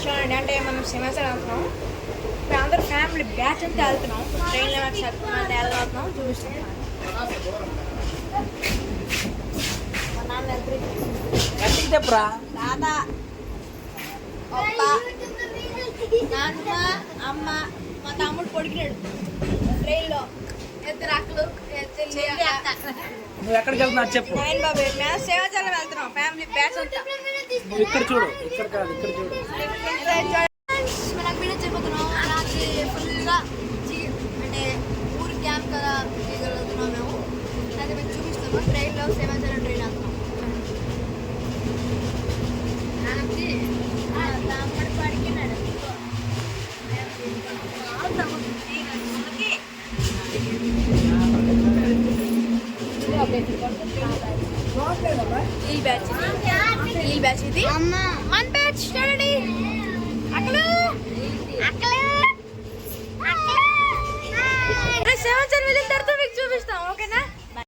చూడండి, అంటే మనం సింహాచలం వెళ్తున్నాం. ఇప్పుడు అందరూ ఫ్యామిలీ బ్యాచ్ అంతా వెళ్తున్నాం. ట్రైన్లో వెళ్ళబోతున్నాం. చూపిస్తాం. మా నాన్న చెప్పరా తాత, అప్ప, నాన్న, అమ్మ, మా తమ్ముడు పొడికినాడు ట్రైన్లో. ఇద్దరు అక్కలు, చెల్లి, నువ్వు ఎక్కడికి వెళ్తున్నావు చెప్పు. నైన్ బాబు మేము సింహాచలం వెళ్తున్నాం ఫ్యామిలీ బ్యాచ్ అంతా. నువ్వు ఇక్కడ చూడు, ఇక్కడ కాదు, ఇక్కడ చూడు. మనం విలేజ్ అయిపోతున్నాం. రాత్రి ఫుల్గా అంటే ఊరు క్యాంప్ కదా చేయగలుగుతున్నాం మేము. అది మేము చూపిస్తాము. ట్రైన్లో సింహాచలం ట్రైన్ వెళ్తున్నాం. తమ్ముడు పడికినాడు. ఈ బ్యాచ్ ఇది మన బ్యాచ్ చూడండి. అక్కలు సంవత్సరం వెళ్ళిన తర్వాత మీకు చూపిస్తాం. ఓకేనా?